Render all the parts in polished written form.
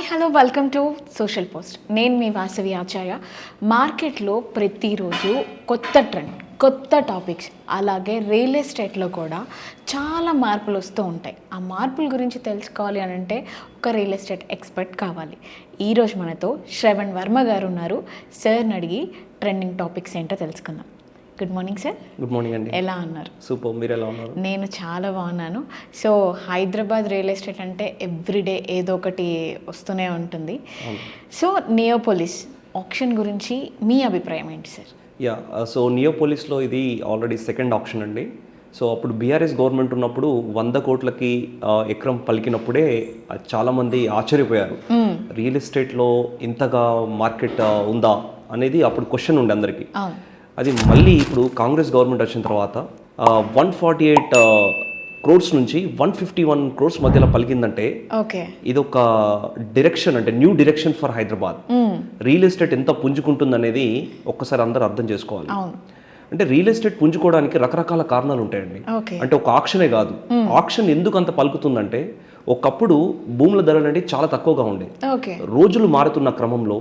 Hi hello welcome to social post. నేను మీ వాసవి ఆచార్య. మార్కెట్లో ప్రతిరోజు కొత్త ట్రెండ్, కొత్త టాపిక్స్, అలాగే రియల్ ఎస్టేట్లో కూడా చాలా మార్పులు వస్తూ ఉంటాయి. ఆ మార్పుల గురించి తెలుసుకోవాలి అని అంటే ఒక రియల్ ఎస్టేట్ ఎక్స్పర్ట్ కావాలి. ఈరోజు మనతో శ్రవణ్ వర్మ గారు ఉన్నారు. సార్ని అడిగి ట్రెండింగ్ టాపిక్స్ ఏంటో తెలుసుకుందాం. Good morning sir. Good morning అండి. ఎలా ఉన్నారు? సూపర్, మీరు ఎలా ఉన్నారు? నేను చాలా బాగున్నాను. సో హైదరాబాద్ రియల్ ఎస్టేట్ అంటే ఎవ్రీడే ఏదో ఒకటి వస్తూనే ఉంటుంది. సో నియోపోలిస్ ఆప్షన్ గురించి మీ అభిప్రాయం ఏంటి సార్? సో నియోపోలిస్లో ఇది ఆల్రెడీ సెకండ్ ఆప్షన్ అండి. సో అప్పుడు బీఆర్ఎస్ గవర్నమెంట్ ఉన్నప్పుడు 100 కోట్లకి ఎకరం పలికినప్పుడే చాలామంది ఆశ్చర్యపోయారు. రియల్ ఎస్టేట్లో ఇంతగా మార్కెట్ ఉందా అనేది అప్పుడు క్వశ్చన్ ఉండే అందరికీ. అది మళ్ళీ ఇప్పుడు కాంగ్రెస్ గవర్నమెంట్ వచ్చిన తర్వాత 148 క్రోర్స్ నుంచి 151 క్రోర్స్ మధ్యలో పలికిందంటే ఇదొక డైరెక్షన్, అంటే new direction for Hyderabad. Real estate ఎంత పుంజుకుంటుంది అనేది ఒక్కసారి అందరూ అర్థం చేసుకోవాలి. అంటే రియల్ ఎస్టేట్ పుంజుకోవడానికి రకరకాల కారణాలు ఉంటాయండి. అంటే ఒక ఆక్షనే కాదు. ఆక్షన్ ఎందుకు అంత పలుకుతుందంటే, ఒకప్పుడు భూముల ధరలు అంటే చాలా తక్కువగా ఉండే. రోజులు మారుతున్న క్రమంలో,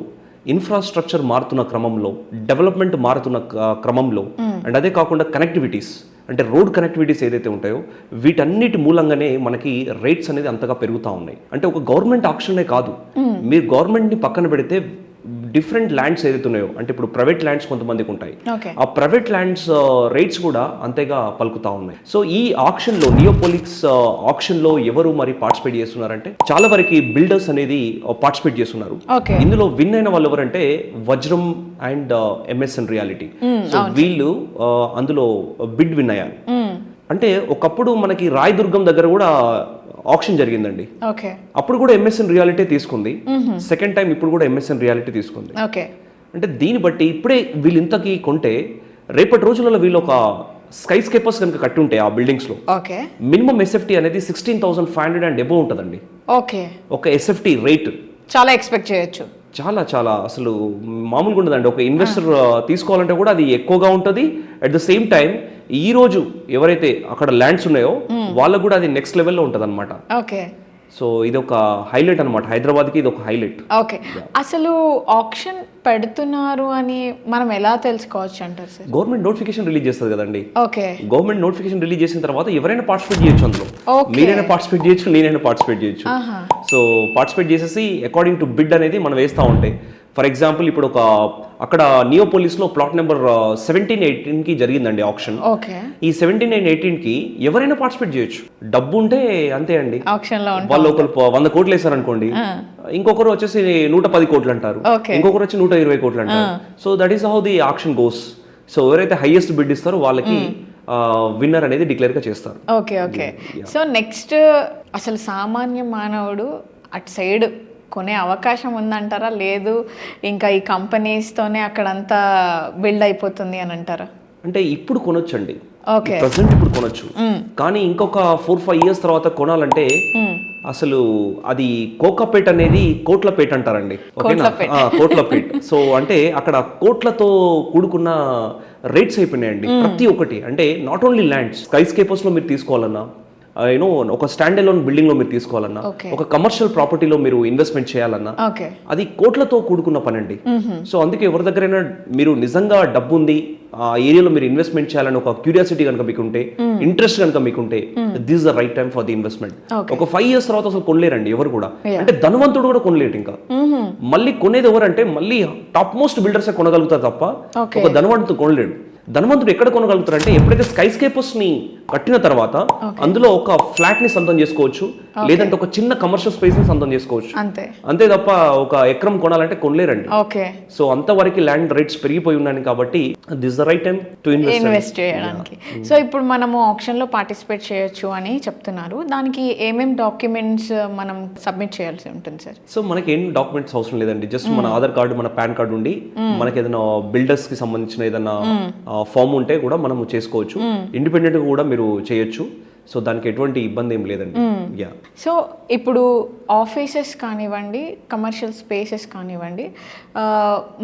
ఇన్ఫ్రాస్ట్రక్చర్ మారుతున్న క్రమంలో, డెవలప్మెంట్ మారుతున్న క్రమంలో, అండ్ అదే కాకుండా కనెక్టివిటీస్, అంటే రోడ్ కనెక్టివిటీస్ ఏదైతే ఉంటాయో వీటన్నిటి మూలంగానే మనకి రేట్స్ అనేది అంతగా పెరుగుతూ ఉన్నాయి. అంటే ఒక గవర్నమెంట్ ఆక్షనే కాదు, మీరు గవర్నమెంట్ని పక్కన పెడితే డిఫరెంట్ ల్యాండ్స్ ఏదైతే ఉన్నాయో, అంటే ఇప్పుడు ప్రైవేట్ ల్యాండ్స్ కొంతమందికి ఉంటాయి, ఆ ప్రైవేట్ ల్యాండ్స్ రేట్స్ కూడా అంతేగా పలుకుతా ఉన్నాయి. సో ఈ ఆక్షన్లో, నియోపోలిక్స్ ఆక్షన్లో ఎవరు మరి పార్టిసిపేట్ చేస్తున్నారంటే, చాలా వరకు బిల్డర్స్ అనేది పార్టిసిపేట్ చేస్తున్నారు. ఇందులో విన్ అయిన వాళ్ళు ఎవరంటే వజ్రం అండ్ ఎంఎస్ఎన్ రియాలిటీ. సో వీళ్ళు అందులో బిడ్ విన్ అయ్యారు. అంటే ఒకప్పుడు మనకి రాయదుర్గం దగ్గర కూడా ఆప్షన్ జరిగిందండి. అప్పుడు కూడా ఎంఎస్ఎన్ రియాలిటీ తీసుకుంది. సెకండ్ టైం ఇప్పుడు కూడా ఎంఎస్ఎన్ రియాలిటీ తీసుకుంది. అంటే దీన్ని బట్టి ఇప్పుడే వీళ్ళు ఇంతకీ కొంటే రేపటి రోజులలో వీళ్ళు ఒక స్కై స్కేపర్స్ కనుక కట్టి ఉంటే ఆ బిల్డింగ్స్ లో మినిమం ఎస్ఎఫ్టీ అనేది 16,500 అండ్ అబోవ్ ఉంటుందండి. ఒక ఎస్ఎఫ్టీ రేట్ చాలా ఎక్స్పెక్ట్ చేయొచ్చు. చాలా చాలా అసలు మామూలుగా ఉండదండి. ఒక ఇన్వెస్టర్ తీసుకోవాలంటే కూడా అది ఎక్కువగా ఉంటుంది. అట్ ద సేమ్ టైం ఈ రోజు ఎవరైతే అక్కడ ల్యాండ్స్ ఉన్నాయో వాళ్ళకు కూడా అది నెక్స్ట్ లెవెల్లో ఉంటుంది అనమాట. సో ఇది ఒక హైలైట్ అనమాట, హైదరాబాద్కి ఇది ఒక హైలైట్. అసలు ఆప్షన్ పెడుతున్నారు అని మనం ఎలా తెలుసుకోవచ్చు అంటారు సార్? గవర్నమెంట్ నోటిఫికేషన్ రిలీజ్ చేస్తుంది కదండి. గవర్నమెంట్ నోటిఫికేషన్ రిలీజ్ చేసిన తర్వాత ఎవరైనా పార్టిసిపేట్ చేయొచ్చు. అందులో మీరైనా పార్టిసిపేట్ చేయొచ్చు, నేనైనా పార్టిసిపేట్ చేయొచ్చు. సో పార్టిసిపేట్ చేసేసి అకార్డింగ్ టు బిడ్ అనేది మనం వేస్తూ ఉంటాయి. ఫర్ ఎగ్జాంపుల్ ఇప్పుడు ఒక అక్కడ నియోపోలిస్లో ప్లాట్ నెంబర్ 17-18కి జరిగిందండి ఆప్షన్. ఈ 17-18కి ఎవరైనా పార్టిసిపేట్ చేయొచ్చు, డబ్బు ఉంటే అంతే అండి. వాళ్ళు ఒకరు 100 కోట్లు వేసారు అనుకోండి, ఇంకొకరు వచ్చేసి 110 కోట్లు అంటారు, ఇంకొకరు వచ్చి 120 కోట్లు అంటారు. So that is how the option goes. So ఎవరైతే హైయెస్ట్ బిడ్ ఇస్తారో వాళ్ళకి విన్నర్ అనేది డిక్లేర్ గా చేస్తారు. సో నెక్స్ట్ అసలు సామాన్య మానవుడు అటు సైడ్ కొనే అవకాశం ఉందంటారా, లేదు ఇంకా ఈ కంపెనీస్తోనే అక్కడంతా బిల్డ్ అయిపోతుంది అని అంటారా? అంటే ఇప్పుడు కొనొచ్చండి, ప్రెసెంట్ ఇప్పుడు కొనొచ్చు. కానీ ఇంకొక 4-5 ఇయర్స్ తర్వాత కొనాలంటే అసలు అది కోకాపేట్ అనేది కోట్లపేట అంటారండి. ఓకేనా, కోట్లపేట్. సో అంటే అక్కడ కోట్లతో కూడుకున్న రేట్స్ అయిపోయినాయండి ప్రతి ఒక్కటి. అంటే not only lands, sky scrapers లో మీరు తీసుకోవాలన్నా, ఒక స్టాండ్ అలోన్ బిల్డింగ్ లో మీరు తీసుకోవాలన్నా, ఒక కమర్షియల్ ప్రాపర్టీలో మీరు ఇన్వెస్ట్మెంట్ చేయాలన్నా, అది కోట్లతో కూడుకున్న పని అండి. సో అందుకే ఎవరి దగ్గరైనా మీరు నిజంగా డబ్బు ఉంది, ఆ ఏరియాలో మీరు ఇన్వెస్ట్మెంట్ చేయాలని ఒక క్యూరియాసిటీ కనుక మీకుంటే, ఇంట్రెస్ట్ కనుక మీకుంటే, this the right time for the investment. ఒక 5 ఇయర్స్ తర్వాత అసలు కొనలేరండి ఎవరు కూడా. అంటే ధనవంతుడు కూడా కొనలేడు. ఇంకా మళ్ళీ కొనేది ఎవరంటే మళ్ళీ టాప్ మోస్ట్ బిల్డర్స్ కొనగలుగుతారు తప్ప ఒక ధనవంతుడు కొనలేడు. ధనవంతుడు ఎక్కడ కొనగలుగుతారంటే ఎప్పుడైతే స్కై స్కేపర్స్ ని కట్టిన తర్వాత అందులో ఒక ఫ్లాట్ ని సొంతం చేసుకోవచ్చు, లేదంటే ఒక చిన్న కమర్షియల్ స్పేస్ ని సొంతం చేసుకోవచ్చు. అంతే తప్ప ఒక ఎకరం కొనాలంటే కొనలేరండి. సో అంతవరకు ల్యాండ్ రేట్స్ పెరిగిపోయి ఉన్నాయి కాబట్టి this the right time to invest చేయడానికి. సో ఇప్పుడు మనము ఆప్షన్ లో పార్టిసిపేట్ చేయొచ్చు అని చెప్తున్నారు. దానికి ఏమేం డాక్యుమెంట్స్ మనం సబ్మిట్ చేయాల్సి ఉంటుంది సార్? సో మనకి ఏం డాక్యుమెంట్స్ అవసరం లేదండి. జస్ట్ మన ఆధార్ కార్డు, మన పాన్ కార్డు ఉండి, మనకి ఏదైనా బిల్డర్స్ కి సంబంధించిన ఏదైనా ఫామ్ ఉంటే కూడా మనము చేసుకోవచ్చు. ఇండిపెండెంట్ గా కూడా మీరు చేయొచ్చు. సో దానికి ఎటువంటి ఇబ్బంది ఏం లేదండి. సో ఇప్పుడు ఆఫీసెస్ కానివ్వండి, కమర్షియల్ స్పేసెస్ కానివ్వండి,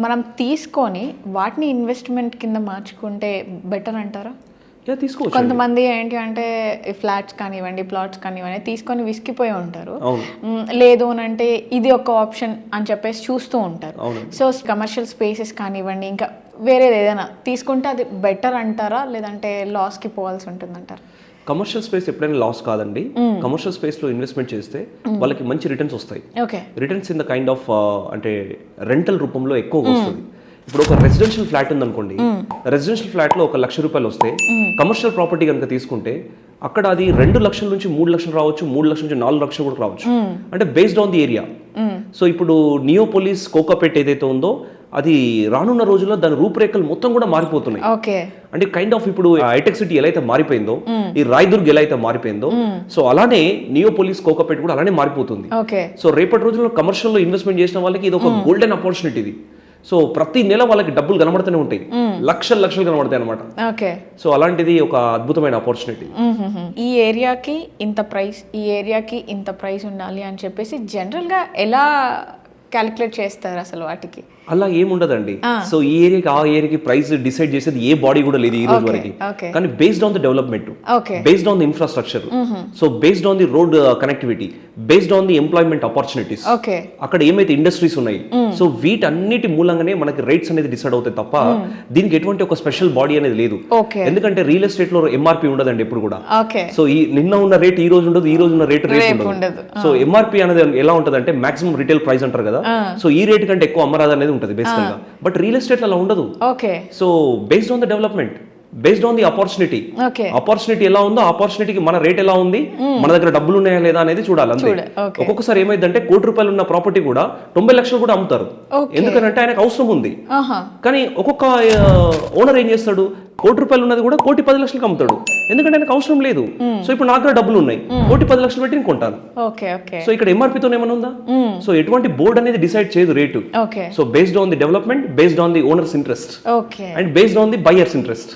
మనం తీసుకొని వాటిని ఇన్వెస్ట్మెంట్ కింద మార్చుకుంటే బెటర్ అంటారా? తీసుకోవచ్చు. కొంతమంది ఏంటి అంటే ఈ ఫ్లాట్స్ కానివ్వండి, ప్లాట్స్ కానివ్వండి తీసుకొని విసిగిపోయి ఉంటారు. లేదు అని అంటే ఇది ఒక ఆప్షన్ అని చెప్పేసి చూస్తూ ఉంటారు. సో కమర్షియల్ స్పేసెస్ కానివ్వండి, ఇంకా వేరేది ఏదైనా తీసుకుంటే అది బెటర్ అంటారా, లేదంటే లాస్కి పోవాల్సి ఉంటుందంటారా? కమర్షియల్ స్పేస్ ఎప్పుడైనా లాస్ కాదండి. కమర్షియల్ స్పేస్లో ఇన్వెస్ట్మెంట్ చేస్తే వాళ్ళకి మంచి రిటర్న్స్ వస్తాయి. Returns in the kind of అంటే రెంటల్ రూపంలో ఎక్కువగా వస్తుంది. ఇప్పుడు ఒక రెసిడెన్షియల్ ఫ్లాట్ ఉందనుకోండి, రెసిడెన్షియల్ ఫ్లాట్లో 1 లక్ష రూపాయలు వస్తే కమర్షియల్ ప్రాపర్టీ కనుక తీసుకుంటే అక్కడ అది 2 లక్షల నుంచి 3 లక్షలు రావచ్చు, 3 లక్షల నుంచి 4 లక్షలు కూడా రావచ్చు. అంటే based on the area. So ఇప్పుడు నియోపోలిస్ కోకాపేట్ ఏదైతే ఉందో అది రానున్న రోజుల్లో దాని రూపురేఖలు మొత్తం కూడా మారిపోతున్నాయి. అంటే కైండ్ ఆఫ్ ఇప్పుడు హైటెక్ సిటీ ఎలా అయితే మారిపోయిందో, ఈ రాయదుర్గ్ ఎలా అయితే మారిపోయిందో, సో అలానే నియోపోలిస్ కోకాపేట్ కూడా అలానే మారిపోతుంది. సో రేపటి రోజుల్లో కమర్షియల్ లో ఇన్వెస్ట్మెంట్ చేసిన వాళ్ళకి ఇది ఒక గోల్డెన్ ఆపర్చునిటీ ఇది. సో ప్రతి నెల వాళ్ళకి డబ్బులు కనబడుతూనే ఉంటాయి, లక్షలు లక్షలు కనబడతాయి అనమాట. సో అలాంటిది ఒక అద్భుతమైన ఆపర్చునిటీ. ఈ ఏరియాకి ఇంత ప్రైస్, ఈ ఏరియాకి ఇంత ప్రైస్ ఉండాలి అని చెప్పేసి జనరల్ గా ఎలా క్యాలిక్యులేట్ చేస్తారు అసలు వాటికి? అలా ఏముండదండి. సో ఈ ఏరియాకి ఆ ఏరియాకి ప్రైస్ డిసైడ్ చేసేది ఏ బాడీ కూడా లేదు ఈ రోజు వరకు. కానీ based on the development, based on the infrastructure, so based on the road connectivity, based on the employment opportunities, అక్కడ ఏమైతే ఇండస్ట్రీస్ ఉన్నాయి, సో వీటన్నిటి మూలంగానే మనకి రేట్స్ అనేది డిసైడ్ అవుతాయి తప్ప దీనికి ఎటువంటి ఒక స్పెషల్ బాడీ అనేది లేదు. ఎందుకంటే రియల్ ఎస్టేట్ లో ఎంఆర్పి ఉండదండి ఎప్పుడు కూడా. సో ఈ నిన్న ఉన్న రేట్ ఈ రోజు ఉండదు, ఈ రోజు ఉన్న రేట్ ఉండదు. సో ఎంఆర్పి అనేది ఎలా ఉంటది అంటే మాక్సిమం రిటైల్ ప్రైస్ అంటారు కదా, సో ఈ రేట్ కంటే ఎక్కువ అమ్మరాదు అనేది ఉంటది బేసికల్ గా. బట్ రియల్ ఎస్టేట్ అలా ఉండదు. So based on the development, based on the opportunity, opportunity ఎలా ఉందో ఆపర్చునిటీకి మన రేట్ ఎలా ఉంది, మన దగ్గర డబ్బులు ఉన్నాయా లేదా అనేది చూడాలి అంతే. ఒక్కొక్కసారి ఏమైందంటే ₹1,00,00,000 ఉన్న ప్రాపర్టీ కూడా 90 లక్షలు కూడా అమ్ముతారు. ఎందుకంటే ఆయనకు అవసరం ఉంది. కానీ ఒక్కొక్క ఓనర్ ఏం చేస్తాడు, ₹1,00,00,000 ఉన్నది కూడా ₹1,10,00,000 అమ్ముతాడు. ఎందుకంటే ఆయనకు అవసరం లేదు. సో ఇప్పుడు నాకు డబ్బులు ఉన్నాయి, ₹1,10,00,000 పెట్టి నేను కొంటాను. సో ఇక్కడ ఎంఆర్పీతో ఏమైనా ఉందా? సో ఎటువంటి బోర్డు అనేది డిసైడ్ చేయదు rate. So based on the development, based on the owners interest, and based on the buyers interest.